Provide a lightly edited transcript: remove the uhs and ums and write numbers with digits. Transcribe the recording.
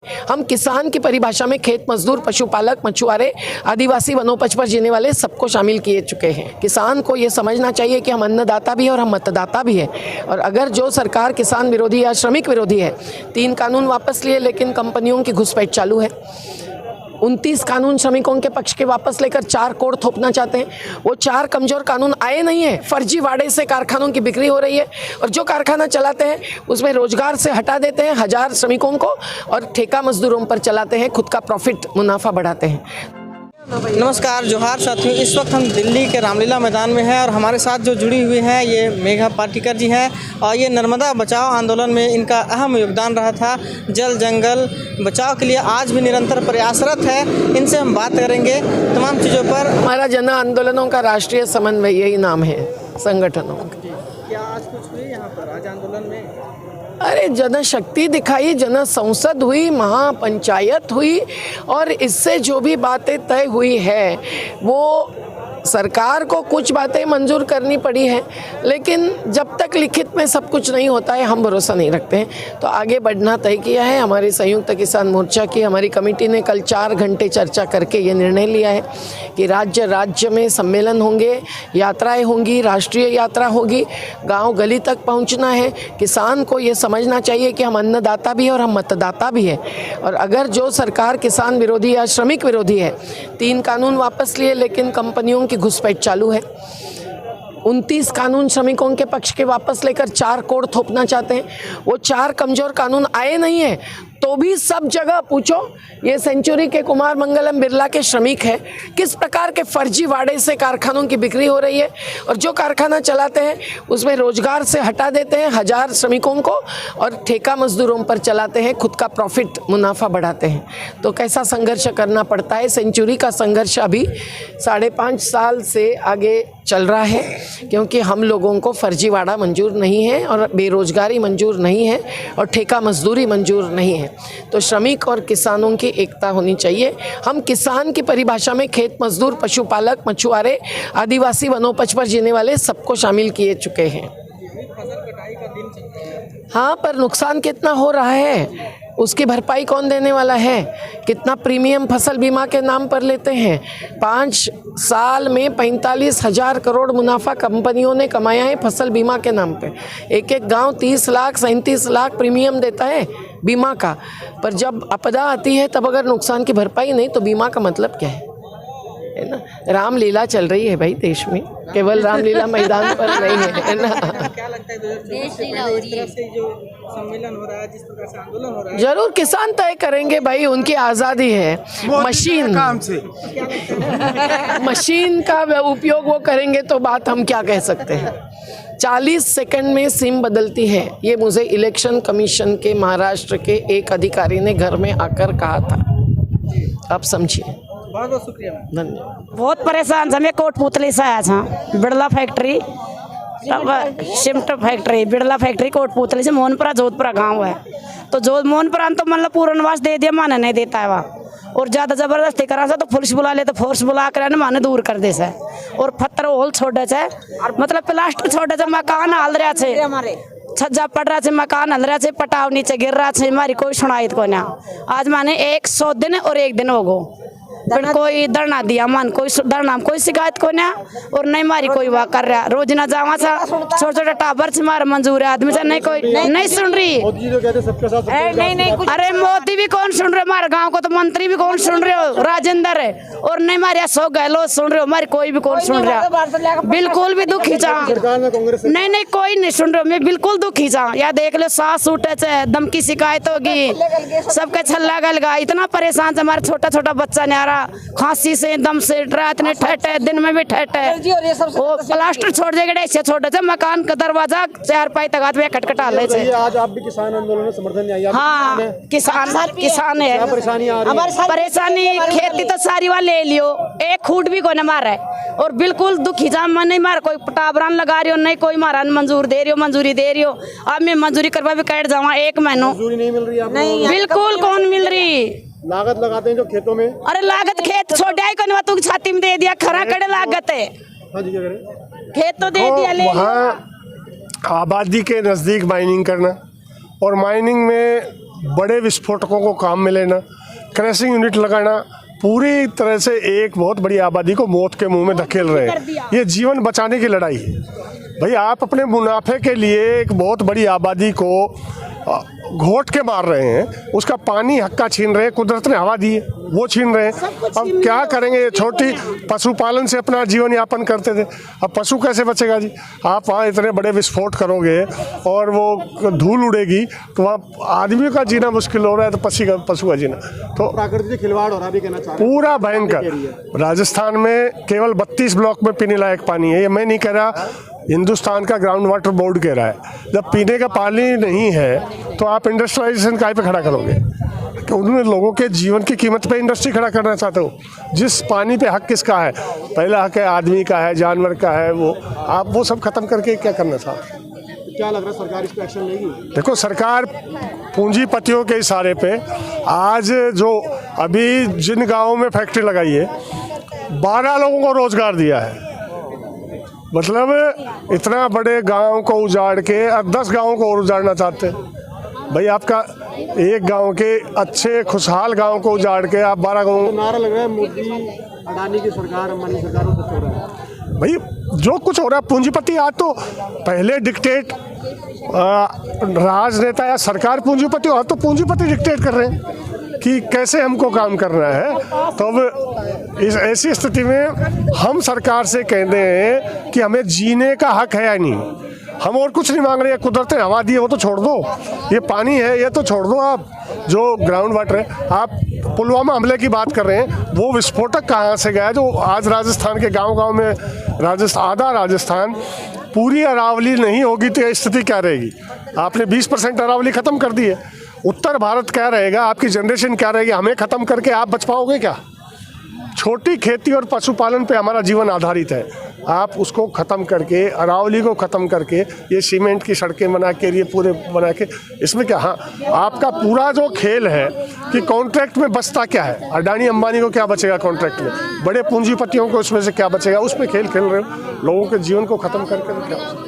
हम किसान की परिभाषा में खेत मजदूर, पशुपालक, मछुआरे, आदिवासी, वनोपज पर जीने वाले सबको शामिल किए चुके हैं। किसान को ये समझना चाहिए कि हम अन्नदाता भी हैं और हम मतदाता भी हैं। और अगर जो सरकार किसान विरोधी या श्रमिक विरोधी है, 3 कानून वापस लिए लेकिन कंपनियों की घुसपैठ चालू है। 29 कानून श्रमिकों के पक्ष के वापस लेकर 4 कोड थोपना चाहते हैं। वो 4 कमजोर कानून आए नहीं है। फर्जी वाड़े से कारखानों की बिक्री हो रही है और जो कारखाना चलाते हैं उसमें रोजगार से हटा देते हैं 1000 श्रमिकों को और ठेका मजदूरों पर चलाते हैं, खुद का प्रॉफिट मुनाफा बढ़ाते हैं। नमस्कार, जोहार साथियों। इस वक्त हम दिल्ली के रामलीला मैदान में हैं और हमारे साथ जो जुड़ी हुई हैं ये मेघा पाटिकर जी हैं और ये नर्मदा बचाओ आंदोलन में इनका अहम योगदान रहा था। जल जंगल बचाव के लिए आज भी निरंतर प्रयासरत है। इनसे हम बात करेंगे तमाम चीज़ों पर। हमारा जन आंदोलनों का राष्ट्रीय समन्वय यही नाम है संगठनों का। क्या आज कुछ हुई यहाँ पर आज आंदोलन में? अरे जनशक्ति दिखाई, जन संसद हुई, महापंचायत हुई और इससे जो भी बातें तय हुई है वो सरकार को कुछ बातें मंजूर करनी पड़ी है, लेकिन जब तक लिखित में सब कुछ नहीं होता है हम भरोसा नहीं रखते हैं। तो आगे बढ़ना तय किया है। हमारी संयुक्त किसान मोर्चा की हमारी कमेटी ने कल 4 घंटे चर्चा करके ये निर्णय लिया है कि राज्य राज्य में सम्मेलन होंगे, यात्राएं होंगी, राष्ट्रीय यात्रा होगी, गांव गली तक पहुंचना है। किसान को ये समझना चाहिए कि हम अन्नदाता भी हैं और हम मतदाता भी हैं। और अगर जो सरकार किसान विरोधी या श्रमिक विरोधी है, 3 कानून वापस लिए लेकिन कंपनियों की घुसपैठ चालू है। 29 कानून श्रमिकों के पक्ष के वापस लेकर 4 कोड थोपना चाहते हैं। वो 4 कमजोर कानून आए नहीं है तो भी सब जगह पूछो, ये सेंचुरी के कुमार मंगलम बिरला के श्रमिक है, किस प्रकार के फर्जी वाड़े से कारखानों की बिक्री हो रही है और जो कारखाना चलाते हैं उसमें रोजगार से हटा देते हैं 1000 श्रमिकों को और ठेका मजदूरों पर चलाते हैं, खुद का प्रॉफिट मुनाफा बढ़ाते हैं। तो कैसा संघर्ष करना पड़ता है। सेंचुरी का संघर्ष अभी 5.5 साल से आगे चल रहा है क्योंकि हम लोगों को फर्जीवाड़ा मंजूर नहीं है और बेरोजगारी मंजूर नहीं है और ठेका मजदूरी मंजूर नहीं है। तो श्रमिक और किसानों की एकता होनी चाहिए। हम किसान की परिभाषा में खेत मजदूर, पशुपालक, मछुआरे, आदिवासी, वनोपज पर जीने वाले सबको शामिल किए चुके हैं। हाँ, पर नुकसान कितना हो रहा है उसकी भरपाई कौन देने वाला है? कितना प्रीमियम फसल बीमा के नाम पर लेते हैं। 5 साल में 45,000 करोड़ मुनाफा कंपनियों ने कमाया है फसल बीमा के नाम पे। एक गांव 30 लाख 37 लाख प्रीमियम देता है बीमा का, पर जब आपदा आती है तब अगर नुकसान की भरपाई नहीं तो बीमा का मतलब क्या है ना। रामलीला चल रही है भाई देश में, केवल रामलीला मैदान पर नहीं है ना। क्या लगता है देश लीला हो रही है? इस तरह से जो सम्मेलन हो रहा है, जिस प्रकार से आंदोलन हो रहा है, जरूर किसान तय करेंगे भाई, उनकी आज़ादी है। मशीन का उपयोग वो करेंगे तो बात हम क्या कह सकते हैं। 40 सेकंड में सिम बदलती है, ये मुझे इलेक्शन कमीशन के महाराष्ट्र के एक अधिकारी ने घर में आकर कहा था। आप समझिए। बहुत बहुत शुक्रिया, धन्यवाद। बहुत परेशान हमें कोटपुतली से आया था। Birla factory, cement factory, Birla factory Kotputli से मोहनपुरा जोधपुरा गांव है। तो जो मोहनपुरा तो मतलब पूर्णवास दे दिया, माने नहीं देता है वहाँ और ज़्यादा ज़बरदस्ती करा से तो पुलिस बुला ले, तो फोर्स बुला कर माने दूर कर दे से और पत्थर होल छोड़े से मतलब प्लास्टर छोड़े से मकान हाल रहा है, छज्जा पड़ रहा है, मकान हल रहा है, पटाव नीचे गिर रहा है, हमारी कोई सुनाई को ना। आज माने 100 दिन और 1 दिन हो गो कोई धरना दिया, मन कोई धरना कोई शिकायत को ना और नहीं मारी कोई वाह कर रहा। रोज ना जावा सा छोटा छोटा टाबर से मारा मंजूर है, आदमी से नहीं कोई नहीं सुन रही। अरे मोदी भी कौन सुन रहे, हमारे गांव को तो मंत्री भी कौन सुन रहे हो, राजेंद्र है और नहीं मारे 100 गहलोत सुन रहे हो, हमारी कोई भी कौन सुन रहा। बिल्कुल भी दुखी चाह नहीं कोई नहीं सुन रहे हो, मैं बिल्कुल दुखी चाह। या देख लो सांस उठे से दम की शिकायत होगी, सबके छल्ला गलगा, इतना परेशान से हमारा छोटा छोटा बच्चा नहीं आ रहा, खांसी से दम से रात में ठहटे, दिन में भी ठहटे। वो प्लास्टर छोड़ देगा ऐसे छोटे से मकान का दरवाजा 4 पाई तक आदमी खटखटा ले। आज आप भी किसान आंदोलन में समर्थन नहीं आया? हाँ, किसान है। परेशानी खेती तो सारी वाले ले लियो, एक खूट भी को न मारा है और बिल्कुल दुखी जा। मन नहीं मारा, कोई टाबरान लगा रही हो, नहीं कोई मारा मंजूर दे रही हो, मंजूरी दे रही हो। अब मैं मंजूरी करवा भी कैट जाऊँ 1 महीनों, नहीं मिल रही है, बिल्कुल कौन मिल रही। लागत लगाते हैं जो खेतों में। अरे लागत खेत छोटा ही को तू छाती में दे दिया, खरा कड़े लागत है। हाँ जी, क्या करें? खेत तो दे दिया, ले वहाँ आबादी के नज़दीक माइनिंग करना और माइनिंग में बड़े विस्फोटकों को काम में लेना, क्रैशिंग यूनिट लगाना, पूरी तरह से एक बहुत बड़ी आबादी को मौत के मुंह में धकेल रहे हैं। ये जीवन बचाने की लड़ाई है भाई। आप अपने मुनाफे के लिए एक बहुत बड़ी आबादी को घोट के मार रहे हैं, उसका पानी हक्का छीन रहे हैं, कुदरत ने हवा दी है वो छीन रहे हैं। अब क्या करेंगे? ये छोटी पशुपालन से अपना जीवन यापन करते थे, अब पशु कैसे बचेगा जी? आप वहाँ इतने बड़े विस्फोट करोगे और वो धूल उड़ेगी तो वहाँ आदमी का जीना मुश्किल हो रहा है, तो पशु का जीना तो प्रकृति से खिलवाड़ हो रहा भी कहना चाह रहे हैं। पूरा भयंकर। राजस्थान में केवल 32 ब्लॉक में पीने लायक पानी है। ये मैं नहीं कह रहा, हिंदुस्तान का ग्राउंड वाटर बोर्ड कह रहा है। जब पीने का पानी नहीं है तो आप इंडस्ट्रियलाइजेशन काहे पे खड़ा करोगे? कि उन्होंने लोगों के जीवन की कीमत पे इंडस्ट्री खड़ा करना चाहते हो? जिस पानी पे हक किसका है? पहला हक है आदमी का है, जानवर का है, वो आप वो सब खत्म करके क्या करना चाहते हो? क्या लग रहा है सरकार इस पे एक्शन लेगी? देखो, सरकार पूंजीपतियों के इशारे पे आज जो अभी जिन गाँवों में फैक्ट्री लगाई है 12 लोगों को रोजगार दिया है। मतलब इतना बड़े गांव को उजाड़ के अब 10 गांवों को और उजाड़ना चाहते हैं भाई। आपका एक गांव के अच्छे खुशहाल गांव को उजाड़ के आप 12 गाँव। तो नारा लग रहा है मोदी अडानी की सरकार, अंबानी सरकार को कुछ हो रहा है भाई। जो कुछ हो रहा है पूंजीपति, आज तो पहले डिक्टेट राजनेता या सरकार पूंजीपति, आज तो पूंजीपति डिक्टेट कर रहे हैं कि कैसे हमको काम करना है। तो अब इस ऐसी स्थिति में हम सरकार से कहते हैं कि हमें जीने का हक है या नहीं। हम और कुछ नहीं मांग रहे हैं। कुदरत ने हवा दी है वो तो छोड़ दो, ये पानी है ये तो छोड़ दो। आप जो ग्राउंड वाटर है, आप पुलवामा हमले की बात कर रहे हैं, वो विस्फोटक कहाँ से गया जो आज राजस्थान के गाँव में आधा राजस्थान पूरी अरावली नहीं होगी तो स्थिति क्या रहेगी? आपने 20% अरावली ख़त्म कर दी है। उत्तर भारत क्या रहेगा? आपकी जनरेशन क्या रहेगी? हमें ख़त्म करके आप बच पाओगे क्या? छोटी खेती और पशुपालन पे हमारा जीवन आधारित है। आप उसको ख़त्म करके, अरावली को ख़त्म करके ये सीमेंट की सड़कें बना के, ये पूरे बना के, इसमें क्या? हाँ, आपका पूरा जो खेल है कि कॉन्ट्रैक्ट में बचता क्या है? अडानी अंबानी को क्या बचेगा कॉन्ट्रैक्ट में? बड़े पूंजीपतियों को उसमें से क्या बचेगा? उसमें खेल खेल रहे हो। लोगों के जीवन को ख़त्म करके क्या?